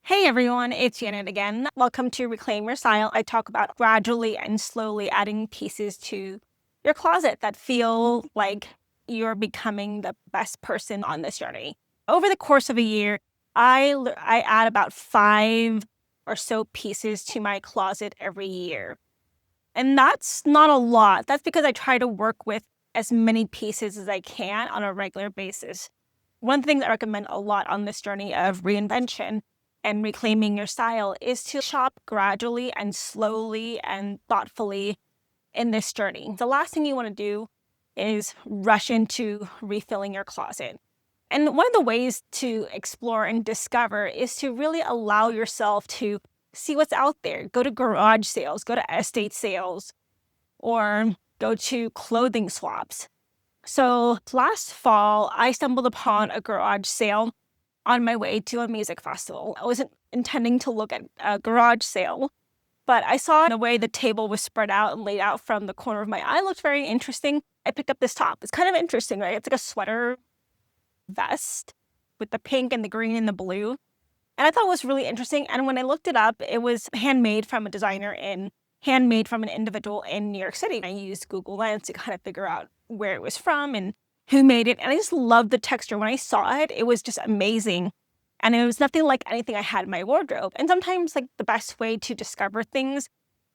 Hey everyone, it's Janet again. Welcome to Reclaim Your Style. I talk about gradually and slowly adding pieces to your closet that feel like you're becoming the best person on this journey. Over the course of a year, I add about 5 or so pieces to my closet every year. And that's not a lot. That's because I try to work with as many pieces as I can on a regular basis. One thing that I recommend a lot on this journey of reinvention and reclaiming your style is to shop gradually and slowly and thoughtfully in this journey. The last thing you want to do is rush into refilling your closet. And one of the ways to explore and discover is to really allow yourself to see what's out there. Go to garage sales, go to estate sales, or go to clothing swaps. So last fall, I stumbled upon a garage sale on my way to a music festival. I wasn't intending to look at a garage sale, but I saw the way the table was spread out and laid out from the corner of my eye looked very interesting. I picked up this top. It's kind of interesting, right? It's like a sweater vest with the pink and the green and the blue. And I thought it was really interesting. And when I looked it up, it was handmade from a designer and handmade from an individual in New York City. I used Google Lens to kind of figure out where it was from and who made it. And I just loved the texture. When I saw it, it was just amazing. And it was nothing like anything I had in my wardrobe. And sometimes like the best way to discover things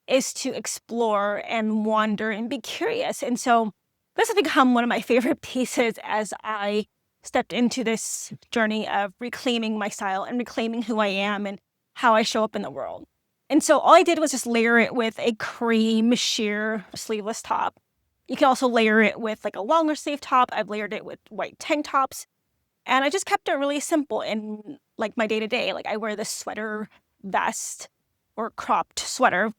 is to explore and wander and be curious. And so this has become one of my favorite pieces as I stepped into this journey of reclaiming my style and reclaiming who I am and how I show up in the world. And so all I did was just layer it with a cream sheer sleeveless top. You can also layer it with like a longer sleeve top. I've layered it with white tank tops. And I just kept it really simple in like my day to day. Like I wear this sweater vest or cropped sweater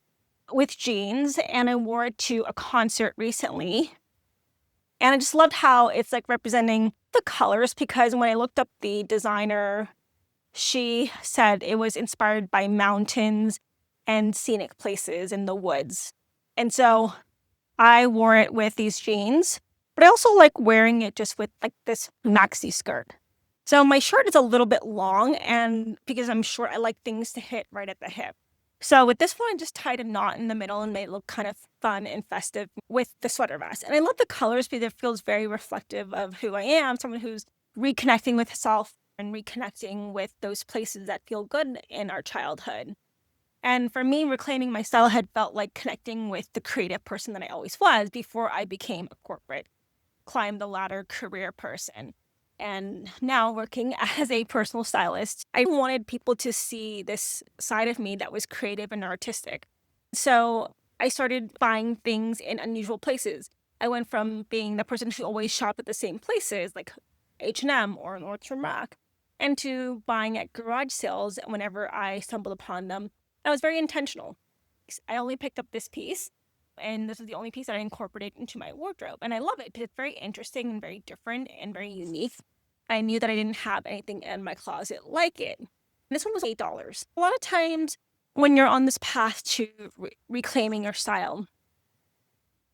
with jeans, and I wore it to a concert recently. And I just loved how it's like representing the colors, because when I looked up the designer, she said it was inspired by mountains and scenic places in the woods. And so I wore it with these jeans, but I also like wearing it just with like this maxi skirt. So my shirt is a little bit long, and because I'm short, I like things to hit right at the hip. So with this one, I just tied a knot in the middle and made it look kind of fun and festive with the sweater vest. And I love the colors because it feels very reflective of who I am, someone who's reconnecting with herself and reconnecting with those places that feel good in our childhood. And for me, reclaiming my style had felt like connecting with the creative person that I always was before I became a corporate climb the ladder career person. And now working as a personal stylist, I wanted people to see this side of me that was creative and artistic. So I started buying things in unusual places. I went from being the person who always shopped at the same places, like H&M or Nordstrom Rack, and to buying at garage sales whenever I stumbled upon them. I was very intentional. I only picked up this piece, and this is the only piece that I incorporated into my wardrobe. And I love it because it's very interesting and very different and very unique. I knew that I didn't have anything in my closet like it. And this one was $8. A lot of times when you're on this path to reclaiming your style,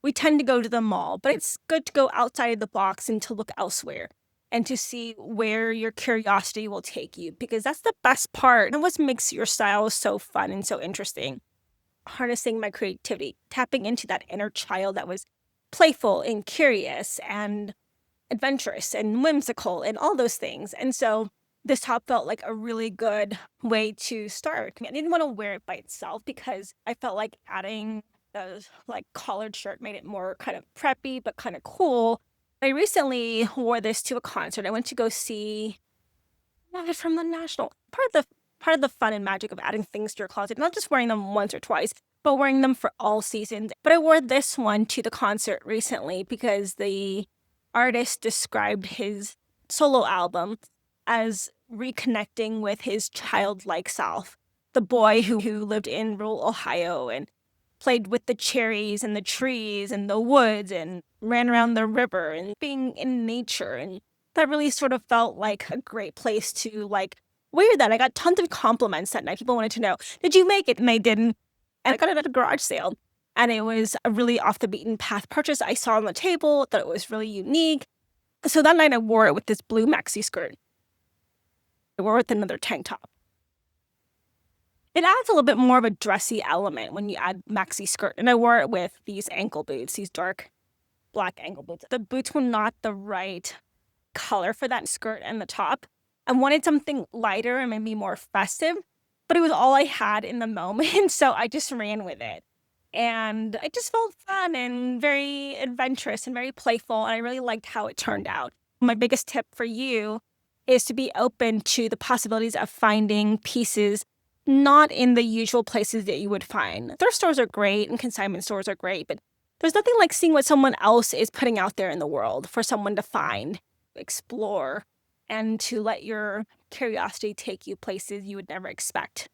we tend to go to the mall, but it's good to go outside the box and to look elsewhere and to see where your curiosity will take you, because that's the best part and what makes your style so fun and so interesting. Harnessing my creativity, tapping into that inner child that was playful and curious and adventurous and whimsical and all those things. And so this top felt like a really good way to start. I didn't want to wear it by itself because I felt like adding the like collared shirt made it more kind of preppy but kind of cool. I recently wore this to a concert. I went to go see from the National. Part of the fun and magic of adding things to your closet, not just wearing them once or twice, but wearing them for all seasons. But I wore this one to the concert recently because the artist described his solo album as reconnecting with his childlike self, the boy who lived in rural Ohio and played with the cherries and the trees and the woods and ran around the river and being in nature. And that really sort of felt like a great place to like wear that. I got tons of compliments that night. People wanted to know, did you make it? And I didn't. And I got it at a garage sale. And it was a really off the beaten path purchase. I saw on the table that it was really unique. So that night I wore it with this blue maxi skirt. I wore it with another tank top. It adds a little bit more of a dressy element when you add maxi skirt. And I wore it with these ankle boots, these dark black ankle boots. The boots were not the right color for that skirt and the top. I wanted something lighter and maybe more festive, but it was all I had in the moment, so I just ran with it. And it just felt fun and very adventurous and very playful, and I really liked how it turned out. My biggest tip for you is to be open to the possibilities of finding pieces not in the usual places that you would find. Thrift stores are great and consignment stores are great, but there's nothing like seeing what someone else is putting out there in the world for someone to find, explore, and to let your curiosity take you places you would never expect.